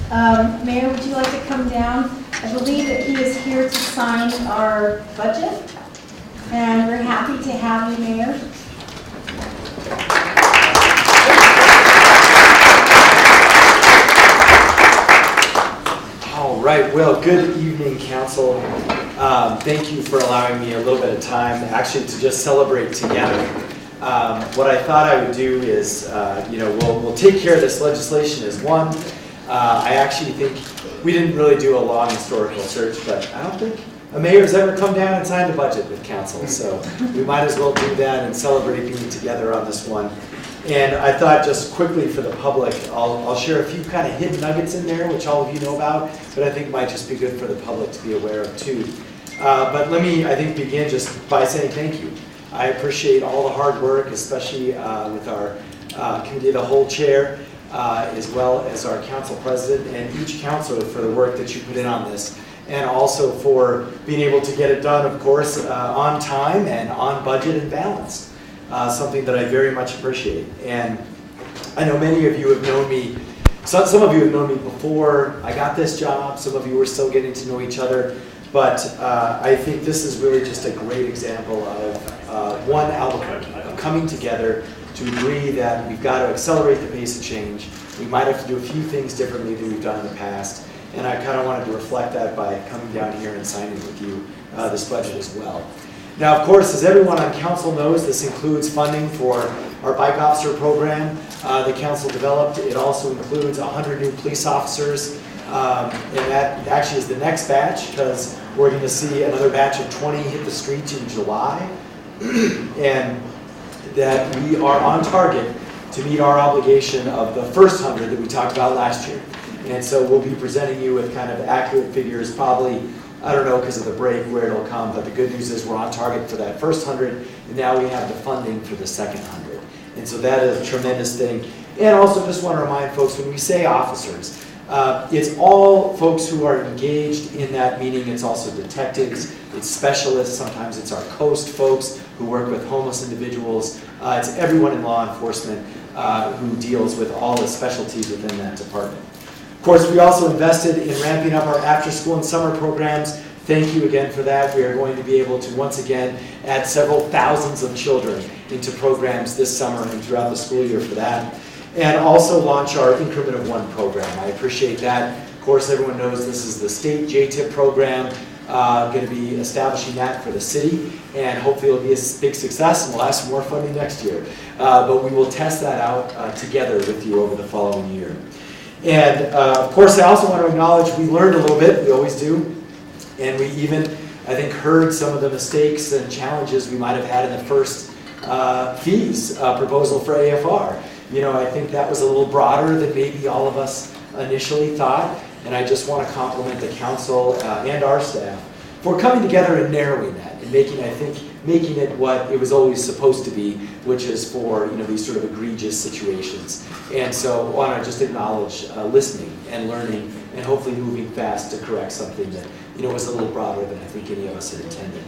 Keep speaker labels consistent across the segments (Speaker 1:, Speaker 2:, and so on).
Speaker 1: Mayor, would you like to come down? I believe that he is here to sign our budget, and we're happy to have you, Mayor.
Speaker 2: All right, well, good evening, Council. Thank you for allowing me a little bit of time actually to just celebrate together. What I thought I would do is, we'll take care of this legislation as one. I actually think we didn't really do a long historical search, but I don't think a mayor's ever come down and signed a budget with council, so we might as well do that and celebrate being together on this one. And I thought just quickly for the public, I'll share a few kind of hidden nuggets in there, which all of you know about, but I think might just be good for the public to be aware of too. But let me, I think, begin just by saying thank you. I appreciate all the hard work, especially with our committee of the whole chair, as well as our council president and each councilor for the work that you put in on this, and also for being able to get it done, of course, on time and on budget and balanced. Something that I very much appreciate. And I know many of you have known me, some of you have known me before I got this job, some of you are still getting to know each other, but I think this is really just a great example of one Albuquerque, of coming together to agree that we've got to accelerate the pace of change. We might have to do a few things differently than we've done in the past, and I kind of wanted to reflect that by coming down here and signing with you this budget as well. Now, of course, as everyone on council knows, this includes funding for our bike officer program the council developed. It also includes 100 new police officers, and that actually is the next batch, because we're going to see another batch of 20 hit the streets in July, and that we are on target to meet our obligation of the first 100 that we talked about last year. And so we'll be presenting you with kind of accurate figures, probably, I don't know because of the break where it'll come, but the good news is we're on target for that first 100, and now we have the funding for the second 100. And so that is a tremendous thing. And also just want to remind folks, when we say officers, it's all folks who are engaged in that, meaning it's also detectives, it's specialists, sometimes it's our coast folks who work with homeless individuals, it's everyone in law enforcement who deals with all the specialties within that department. Of course, we also invested in ramping up our after-school and summer programs. Thank you again for that. We are going to be able to once again add several thousands of children into programs this summer and throughout the school year for that. And also launch our Increment of One program. I appreciate that. Of course, everyone knows this is the state JTIP program. Going to be establishing that for the city, and hopefully it'll be a big success and we'll have some more funding next year. But we will test that out together with you over the following year. And of course, I also want to acknowledge we learned a little bit, we always do, and we even, I think, heard some of the mistakes and challenges we might have had in the first fees proposal for AFR. You know, I think that was a little broader than maybe all of us initially thought, and I just want to compliment the council and our staff for coming together and narrowing that and making it what it was always supposed to be, which is for these sort of egregious situations. And so I want to just acknowledge listening and learning and hopefully moving fast to correct something that was a little broader than I think any of us had intended.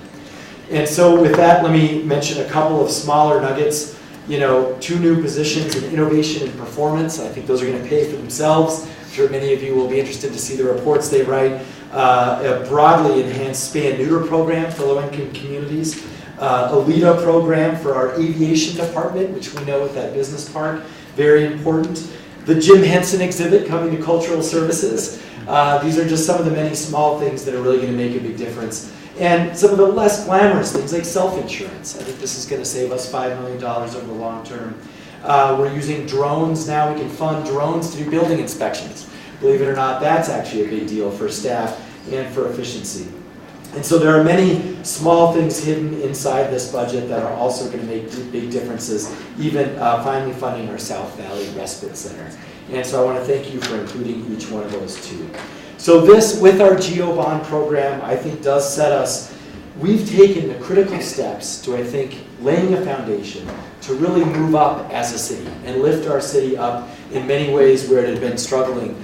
Speaker 2: And so with that, let me mention a couple of smaller nuggets. 2 new positions in innovation and performance. I think those are going to pay for themselves. I'm sure many of you will be interested to see the reports they write. A broadly enhanced spay and neuter program for low-income communities. A LEADA program for our aviation department, which we know with that business park, very important. The Jim Henson exhibit coming to cultural services. These are just some of the many small things that are really going to make a big difference. And some of the less glamorous things like self-insurance. I think this is going to save us $5 million over the long term. We're using drones now. We can fund drones to do building inspections. Believe it or not, that's actually a big deal for staff and for efficiency. And so there are many small things hidden inside this budget that are also going to make big differences, even finally funding our South Valley Respite Center. And so I want to thank you for including each one of those too. So this, with our GEO bond program, I think does set us, we've taken the critical steps to, I think, laying a foundation to really move up as a city and lift our city up in many ways where it had been struggling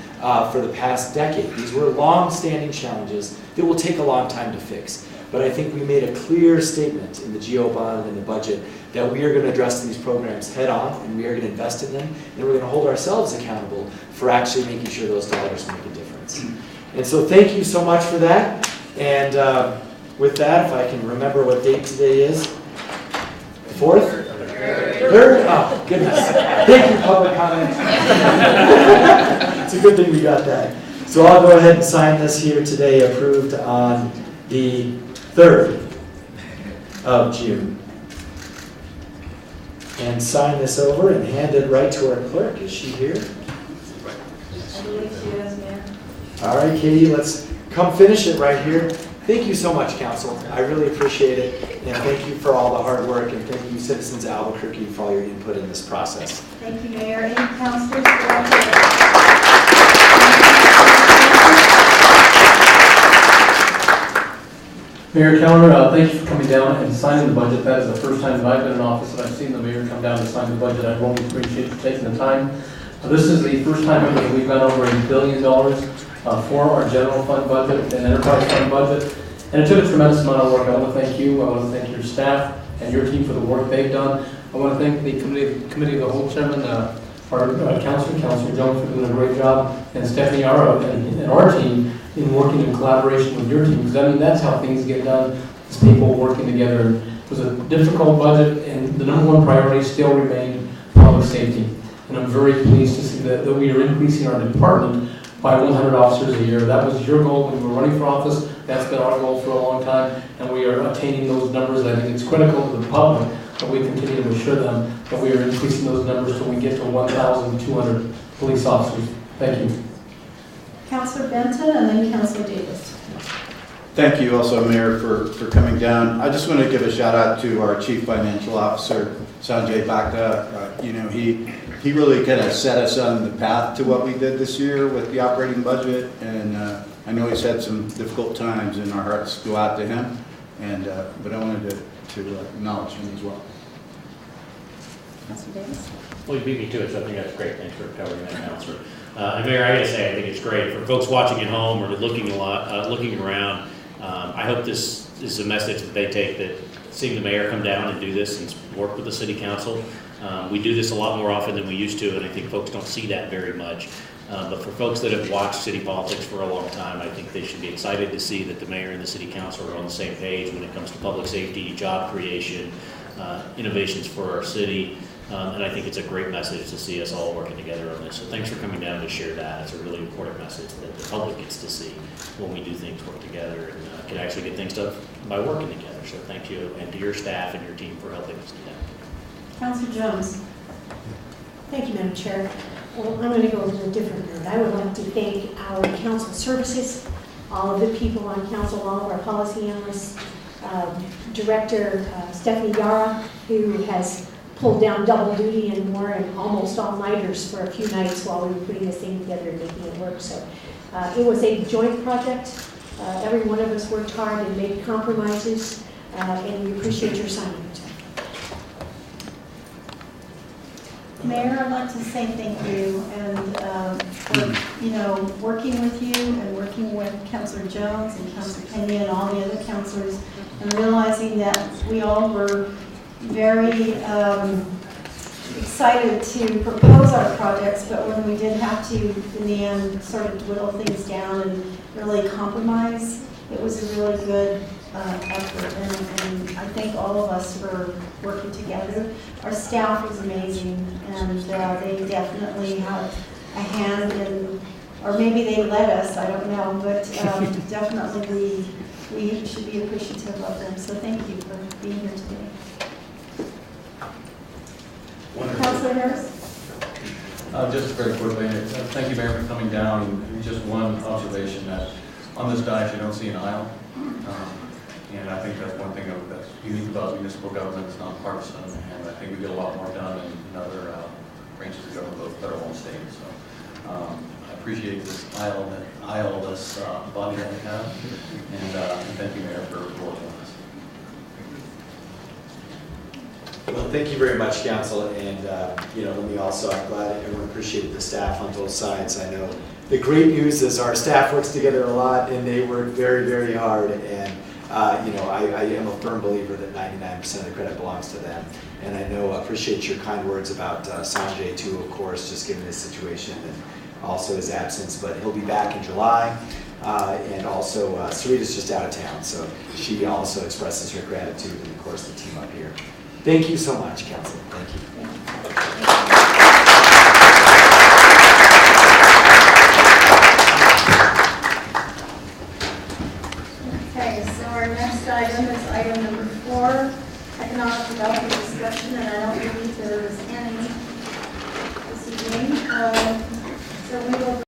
Speaker 2: for the past decade. These were long-standing challenges that will take a long time to fix. But I think we made a clear statement in the GO bond and the budget that we are going to address these programs head on, and we are going to invest in them, and we're going to hold ourselves accountable for actually making sure those dollars make a difference. And so thank you so much for that. And with that, if I can remember what date today is, 4th? 3rd? Oh, goodness. Thank you, public comment. It's a good thing we got that. So I'll go ahead and sign this here today, approved on the 3rd of June. And sign this over and hand it right to our clerk. Is she here?
Speaker 1: I believe she is, Mayor.
Speaker 2: All right, Katie, let's come finish it right here. Thank you so much, Council. I really appreciate it. And thank you for all the hard work. And thank you, citizens of Albuquerque, for all your input in this process.
Speaker 1: Thank you, Mayor. Any councilors?
Speaker 3: Mayor Keller, thank you for coming down and signing the budget. That is the first time that I've been in office that I've seen the mayor come down to sign the budget. I really appreciate you taking the time. This is the first time ever that we've gone over $1 billion for our general fund budget and enterprise fund budget. And it took a tremendous amount of work. I want to thank you. I want to thank your staff and your team for the work they've done. I want to thank the committee of the whole chairman, our Councilor Jones for doing a great job, and Stephanie Ara and our team in working in collaboration with your team, because I mean that's how things get done. It's people working together. It was a difficult budget, and the number one priority still remained public safety. And I'm very pleased to see that we are increasing our department by 100 officers a year. That was your goal when you were running for office. That's been our goal for a long time, and we are attaining those numbers. I think it's critical to the public that we continue to assure them that we are increasing those numbers till we get to 1,200 police officers. Thank you.
Speaker 1: Councilor Benton and then Councilor Davis.
Speaker 4: Thank you also, Mayor, for coming down. I just want to give a shout out to our Chief Financial Officer, Sanjay Bhakta. He really kind of set us on the path to what we did this year with the operating budget, and I know he's had some difficult times, and our hearts go out to him. And but I wanted to acknowledge him as well.
Speaker 1: Councilor Davis.
Speaker 5: Well, you beat me to it, so I think that's great. Thanks for covering that, Councilor. And Mayor, I got to say, I think it's great for folks watching at home or looking around. I hope this is a message that they take, that seeing the mayor come down and do this and work with the city council. We do this a lot more often than we used to, and I think folks don't see that very much. But for folks that have watched city politics for a long time, I think they should be excited to see that the mayor and the city council are on the same page when it comes to public safety, job creation, innovations for our city. And I think it's a great message to see us all working together on this. So thanks for coming down to share that. It's a really important message that the public gets to see when we do things work together and can actually get things done by working together. So thank you, and to your staff and your team for helping us do that.
Speaker 1: Councilor Jones.
Speaker 6: Thank you, Madam Chair. Well, I'm going to go a little different note. I would like to thank our council services, all of the people on council, all of our policy analysts, Director Stephanie Yara, who has pulled down double duty and more and almost all-nighters for a few nights while we were putting this thing together and making it work. So it was a joint project. Every one of us worked hard and made compromises, and we appreciate your signing it.
Speaker 1: Mayor, I'd like to say thank you, and for working with you and working with Councilor Jones and Councilor Penny and all the other councilors, and realizing that we all were very excited to propose our projects, but when we did have to, in the end, sort of whittle things down and really compromise, it was a really good effort, and I thank all of us for working together. Our staff was amazing, and they definitely had a hand in, or maybe they led us, I don't know, but definitely we should be appreciative of them. So thank you for being here today. Councilor Harris?
Speaker 7: Just very quickly, thank you, Mayor, for coming down. And just one observation, that on this diet you don't see an aisle. And I think that's one thing that's unique about municipal government. It's not partisan, and I think we get a lot more done in other branches of government, both federal and state. So I appreciate this aisle-less body that we have, and thank you, Mayor, for working on this.
Speaker 2: Well, thank you very much, council, and, let me also, I'm glad everyone appreciated the staff on both sides. I know the great news is our staff works together a lot, and they work very, very hard, and, I am a firm believer that 99% of the credit belongs to them. And I know, appreciate your kind words about Sanjay too, of course, just given his situation and also his absence, but he'll be back in July. And also, Sarita's just out of town, so she also expresses her gratitude, and of course, the team up here. Thank you so much, council. Thank you.
Speaker 1: Okay, so our next item is item number 4, economic development discussion, and I don't believe there is any this evening. So we will